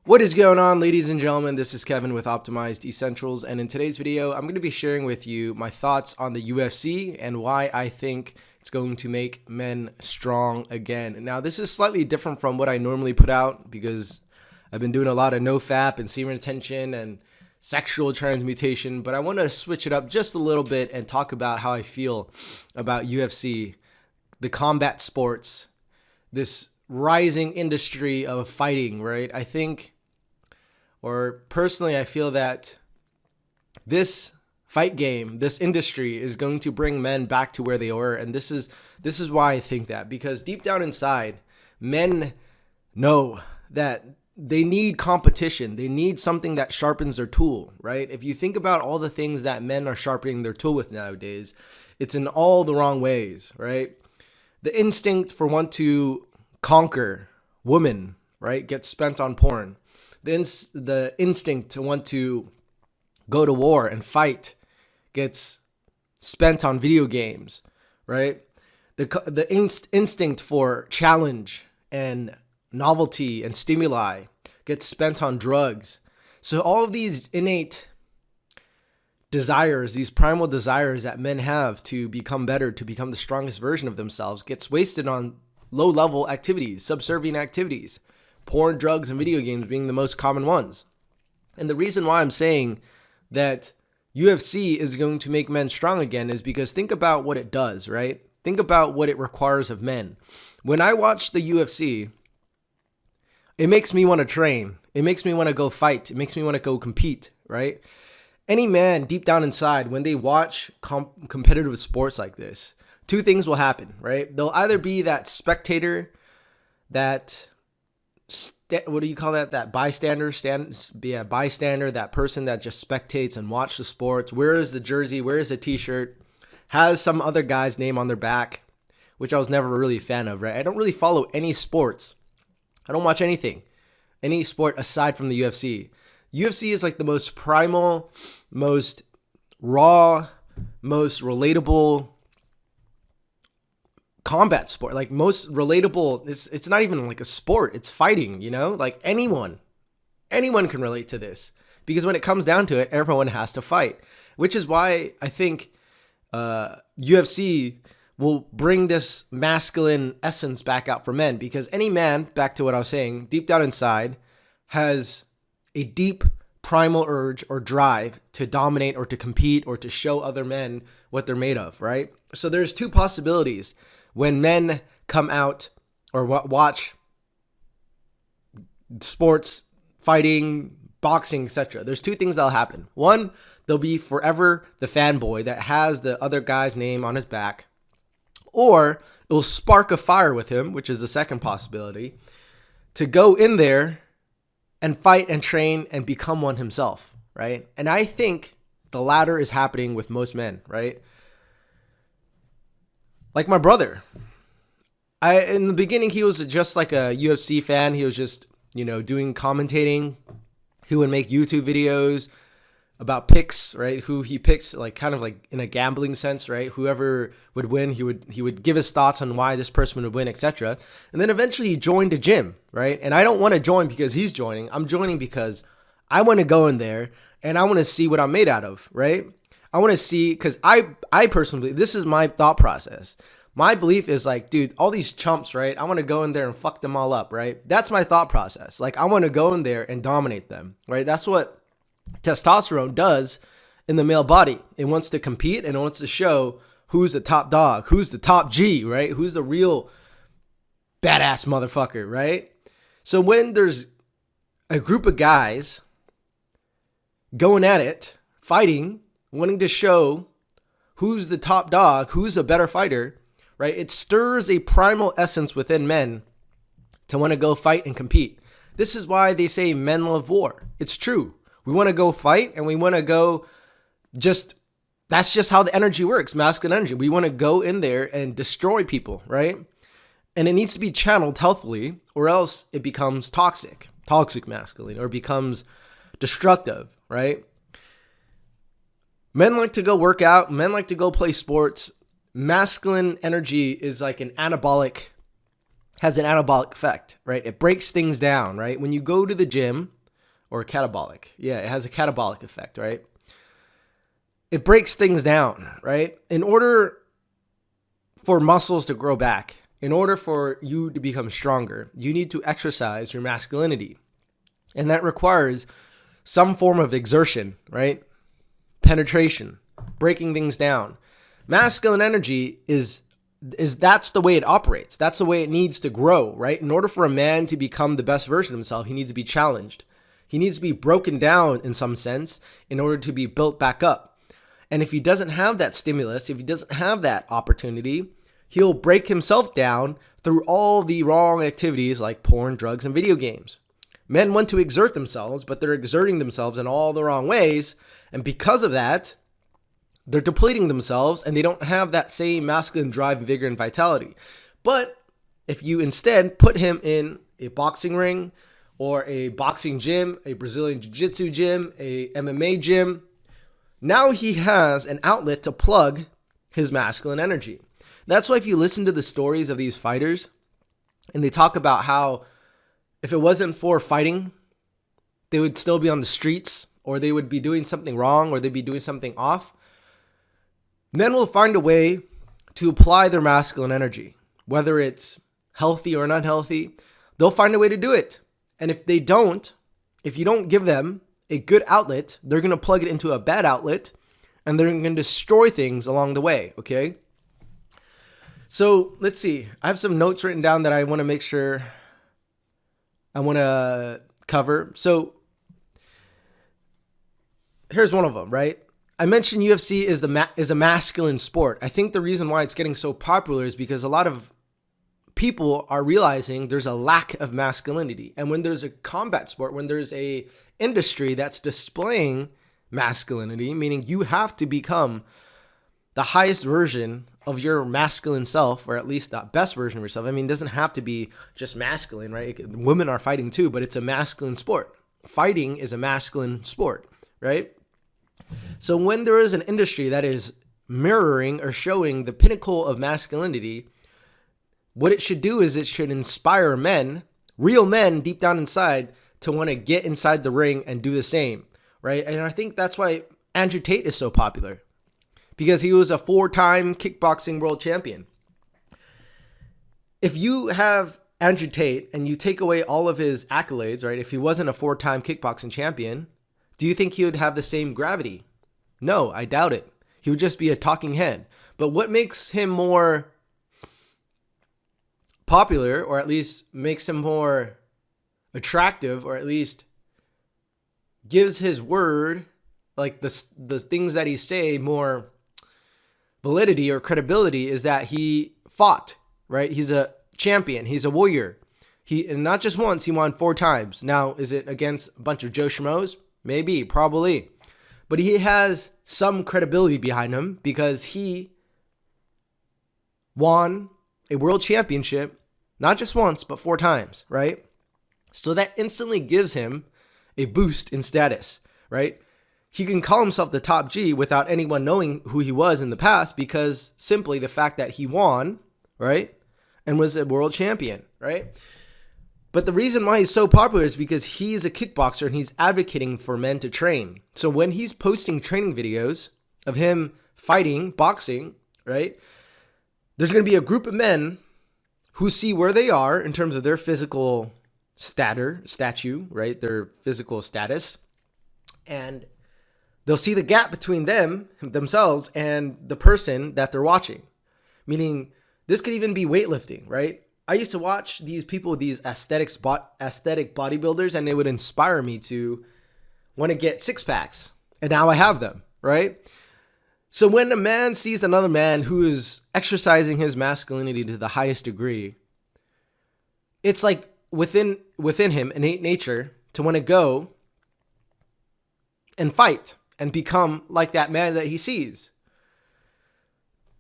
What is going on, ladies and gentlemen? This is Kevin with Optimized Essentials, and in today's video, I'm going to be sharing with you my thoughts on the UFC and why I think it's going to make men strong again. Now, this is slightly different from what I normally put out because I've been doing a lot of nofap and semen retention and sexual transmutation, but I want to switch it up just a little bit and talk about how I feel about UFC, the combat sports, this rising industry of fighting, right? I feel that this fight game, this industry is going to bring men back to where they were. And this is why I think that, because deep down inside, men know that they need competition. They need something that sharpens their tool, right? If you think about all the things that men are sharpening their tool with nowadays, it's in all the wrong ways, right? The instinct for want to conquer women, right, gets spent on porn. The instinct to want to go to war and fight gets spent on video games, right? The instinct for challenge and novelty and stimuli gets spent on drugs. So all of these innate desires, these primal desires that men have to become better, to become the strongest version of themselves, gets wasted on low-level activities, subservient activities, porn, drugs, and video games being the most common ones. And the reason why I'm saying that UFC is going to make men strong again is because think about what it does, right? Think about what it requires of men. When I watch the UFC, it makes me want to train. It makes me want to go fight. It makes me want to go compete, right? Any man deep down inside, when they watch competitive sports like this, two things will happen, right? They'll either be that spectator, that what do you call that? That bystander, bystander, that person that just spectates and watch the sports. Where is the jersey? Where is the t-shirt? Has some other guy's name on their back, which I was never really a fan of, right? I don't really follow any sports. I don't watch anything, any sport aside from the UFC. UFC is like the most primal, most raw, most relatable combat sport, like most relatable. It's not even like a sport, it's fighting, you know, like anyone can relate to this, because when it comes down to it, everyone has to fight, which is why I think UFC will bring this masculine essence back out for men, because any man, back to what I was saying, deep down inside has a deep primal urge or drive to dominate or to compete or to show other men what they're made of, right? So there's two possibilities when men come out or watch sports, fighting, boxing, etc. There's two things that'll happen. One, they'll be forever the fanboy that has the other guy's name on his back, or it will spark a fire with him, which is the second possibility, to go in there and fight and train and become one himself, right? And I think the latter is happening with most men, right? Like my brother. In the beginning, he was just like a UFC fan. He was just, doing commentating. He would make YouTube videos about picks, right? Who he picks, like kind of like in a gambling sense, right? Whoever would win, he would give his thoughts on why this person would win, etc. And then eventually he joined a gym, right? And I don't want to join because he's joining. I'm joining because I want to go in there and I want to see what I'm made out of, right? I want to see, because I personally, this is my thought process. My belief is like, dude, all these chumps, right? I want to go in there and fuck them all up, right? That's my thought process. Like, I want to go in there and dominate them, right? That's what testosterone does in the male body. It wants to compete and it wants to show who's the top dog, who's the top G, right? Who's the real badass motherfucker, right? So when there's a group of guys going at it, fighting, wanting to show who's the top dog, who's a better fighter, right? It stirs a primal essence within men to want to go fight and compete. This is why they say men love war. It's true. We want to go fight and we want to go that's just how the energy works, masculine energy. We want to go in there and destroy people, right? And it needs to be channeled healthily, or else it becomes toxic masculine, or becomes destructive, right? Men like to go work out. Men like to go play sports. Masculine energy is like an anabolic has an anabolic effect, right? It breaks things down, right? When you go to the gym, or catabolic, yeah, it has a catabolic effect, right? It breaks things down, right? In order for muscles to grow back, in order for you to become stronger, you need to exercise your masculinity. And that requires some form of exertion, right? Penetration, breaking things down. Masculine energy is that's the way it operates. That's the way it needs to grow, right? In order for a man to become the best version of himself, he needs to be challenged. He needs to be broken down in some sense in order to be built back up. And if he doesn't have that stimulus, if he doesn't have that opportunity, he'll break himself down through all the wrong activities like porn, drugs, and video games. Men want to exert themselves, but they're exerting themselves in all the wrong ways. And because of that, they're depleting themselves and they don't have that same masculine drive, vigor, and vitality. But if you instead put him in a boxing ring or a boxing gym, a Brazilian jiu-jitsu gym, a MMA gym, now he has an outlet to plug his masculine energy. That's why if you listen to the stories of these fighters and they talk about how if it wasn't for fighting, they would still be on the streets or they would be doing something wrong or they'd be doing something off. Men will find a way to apply their masculine energy, whether it's healthy or unhealthy. They'll find a way to do it. And if they don't, if you don't give them a good outlet, they're going to plug it into a bad outlet and they're going to destroy things along the way, okay? So let's see. I have some notes written down that I want to make sure I want to cover. So here's one of them, right? I mentioned UFC is a masculine sport. I think the reason why it's getting so popular is because a lot of people are realizing there's a lack of masculinity. And when there's a combat sport, when there's a industry that's displaying masculinity, meaning you have to become the highest version of your masculine self, or at least the best version of yourself. I mean, it doesn't have to be just masculine, right? Women are fighting too, but it's a masculine sport. Fighting is a masculine sport, right? So when there is an industry that is mirroring or showing the pinnacle of masculinity, what it should do is it should inspire men, real men deep down inside, to want to get inside the ring and do the same, right? And I think that's why Andrew Tate is so popular, because he was a 4-time kickboxing world champion. If you have Andrew Tate and you take away all of his accolades, right? If he wasn't a 4-time kickboxing champion, do you think he would have the same gravity? No, I doubt it. He would just be a talking head. But what makes him more popular, or at least makes him more attractive, or at least gives his word, like the things that he say, more validity or credibility, is that he fought, right? He's a champion. He's a warrior. And not just once, he won 4 times. Now, is it against a bunch of Joe Schmoes? Maybe, probably. But he has some credibility behind him because he won a world championship, not just once, but 4 times, right? So that instantly gives him a boost in status, right? He can call himself the top G without anyone knowing who he was in the past, because simply the fact that he won, right? And was a world champion, right? But the reason why he's so popular is because he's a kickboxer and he's advocating for men to train. So when he's posting training videos of him fighting, boxing, right? There's going to be a group of men who see where they are in terms of their physical statue, right? Their physical status. And they'll see the gap between themselves and the person that they're watching. Meaning, this could even be weightlifting, right? I used to watch these people, these aesthetic bodybuilders, and they would inspire me to want to get 6-packs. And now I have them, right? So when a man sees another man who is exercising his masculinity to the highest degree, it's like within him, innate nature, to want to go and fight and become like that man that he sees.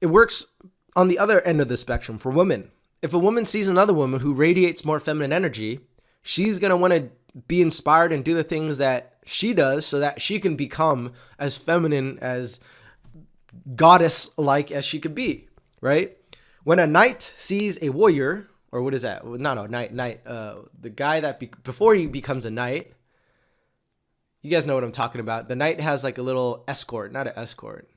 It works on the other end of the spectrum for women. If a woman sees another woman who radiates more feminine energy, she's going to want to be inspired and do the things that she does so that she can become as feminine, as goddess-like as she could be, right? When a knight sees a warrior, or what is that? No, knight. The guy that before he becomes a knight, you guys know what I'm talking about. The knight has like a little escort, not an escort.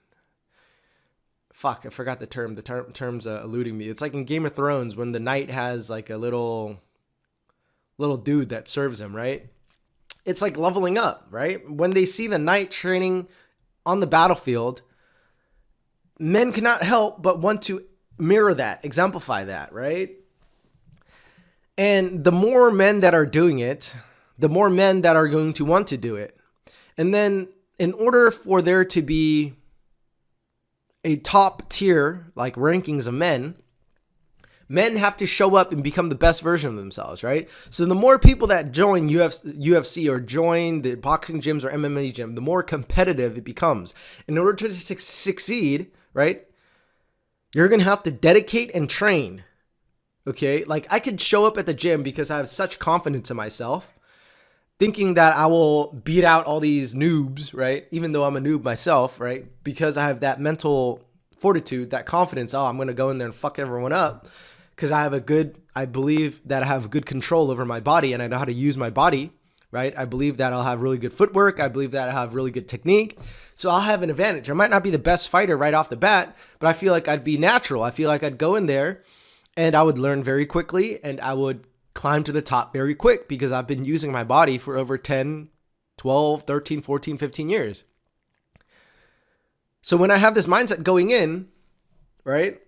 Fuck, I forgot the term. The term's eluding me. It's like in Game of Thrones when the knight has like a little dude that serves him, right? It's like leveling up, right? When they see the knight training on the battlefield, men cannot help but want to mirror that, exemplify that, right? And the more men that are doing it, the more men that are going to want to do it. And then in order for there to be a top tier, like rankings of men have to show up and become the best version of themselves, right? So the more people that join UFC or join the boxing gyms or MMA gym, the more competitive it becomes. In order to succeed, right, you're going to have to dedicate and train, okay? Like I could show up at the gym because I have such confidence in myself, thinking that I will beat out all these noobs, right? Even though I'm a noob myself, right? Because I have that mental fortitude, that confidence. Oh, I'm going to go in there and fuck everyone up because I believe that I have good control over my body and I know how to use my body, right? I believe that I'll have really good footwork. I believe that I have really good technique. So I'll have an advantage. I might not be the best fighter right off the bat, but I feel like I'd be natural. I feel like I'd go in there and I would learn very quickly and I would climb to the top very quick because I've been using my body for over 10, 12, 13, 14, 15 years. So when I have this mindset going in, right,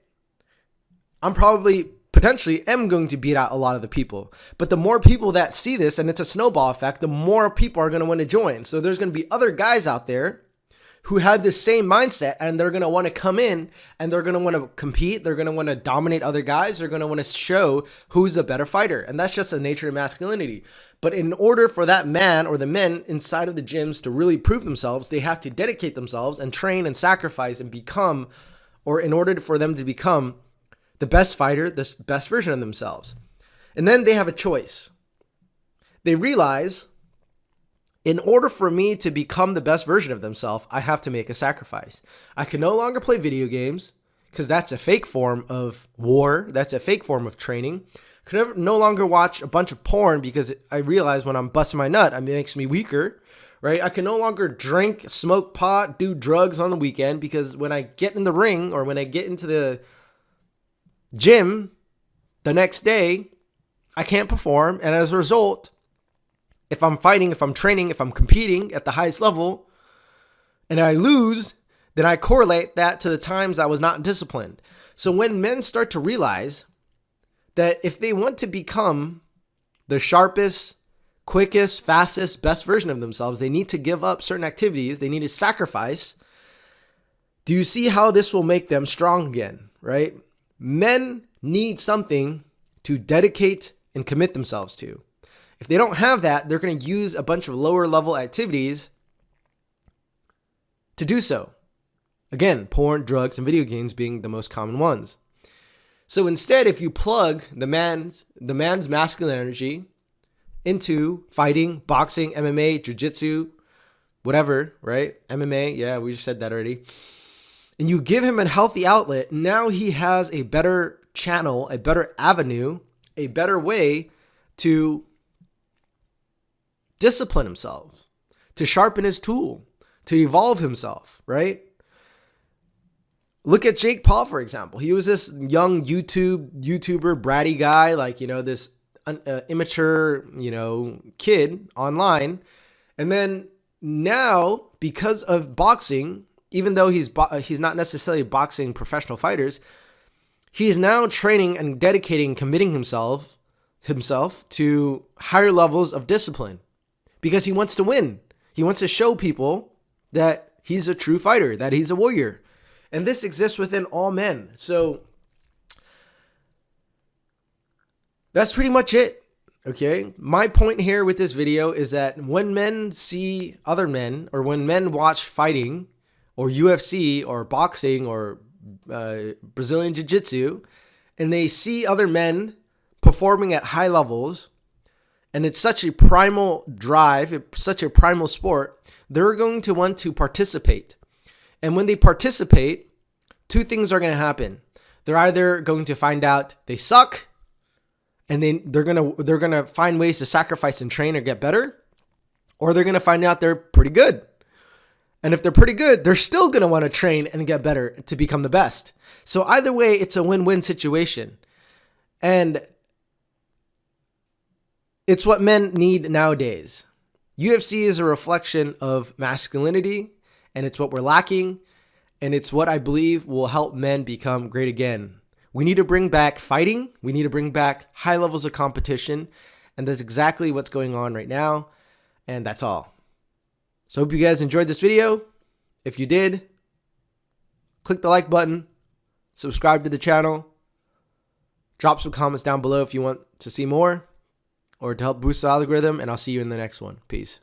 I'm probably potentially am going to beat out a lot of the people. But the more people that see this, and it's a snowball effect, the more people are going to want to join. So there's going to be other guys out there who have this same mindset and they're going to want to come in and they're going to want to compete. They're going to want to dominate other guys. They're going to want to show who's a better fighter. And that's just the nature of masculinity. But in order for that man or the men inside of the gyms to really prove themselves, they have to dedicate themselves and train and sacrifice and become, or in order for them to become the best fighter, the best version of themselves. And then they have a choice. They realize, in order for me to become the best version of themselves, I have to make a sacrifice. I can no longer play video games because that's a fake form of war. That's a fake form of training. I can no longer watch a bunch of porn because I realize when I'm busting my nut, it makes me weaker, right? I can no longer drink, smoke pot, do drugs on the weekend because when I get in the ring or when I get into the gym the next day, I can't perform. And as a result, if I'm fighting, if I'm training, if I'm competing at the highest level and I lose, then I correlate that to the times I was not disciplined. So when men start to realize that if they want to become the sharpest, quickest, fastest, best version of themselves, they need to give up certain activities. They need to sacrifice. Do you see how this will make them strong again, right? Men need something to dedicate and commit themselves to. If they don't have that, they're going to use a bunch of lower level activities to do so. Again, porn, drugs, and video games being the most common ones. So instead, if you plug the man's masculine energy into fighting, boxing, MMA, jiu-jitsu, whatever, right? MMA, yeah, we just said that already. And you give him a healthy outlet, now he has a better channel, a better avenue, a better way to discipline himself, to sharpen his tool, to evolve himself, right? Look at Jake Paul, for example. He was this young YouTuber, bratty guy, like, this immature, kid online. And then now, because of boxing, even though he's not necessarily boxing professional fighters, he's now training and dedicating, committing himself to higher levels of discipline because he wants to win. He wants to show people that he's a true fighter, that he's a warrior. And this exists within all men. So that's pretty much it. Okay. My point here with this video is that when men see other men, or when men watch fighting or UFC or boxing or Brazilian Jiu-Jitsu, and they see other men performing at high levels, and it's such a primal drive, it's such a primal sport, they're going to want to participate. And when they participate, two things are going to happen. They're either going to find out they suck, and then they're gonna find ways to sacrifice and train or get better, or they're gonna find out they're pretty good. And if they're pretty good, they're still gonna want to train and get better to become the best. So either way, it's a win-win situation. And it's what men need nowadays. UFC is a reflection of masculinity, and it's what we're lacking, and it's what I believe will help men become great again. We need to bring back fighting. We need to bring back high levels of competition, and that's exactly what's going on right now, and that's all. So I hope you guys enjoyed this video. If you did, click the like button, subscribe to the channel, drop some comments down below if you want to see more or to help boost the algorithm, and I'll see you in the next one. Peace.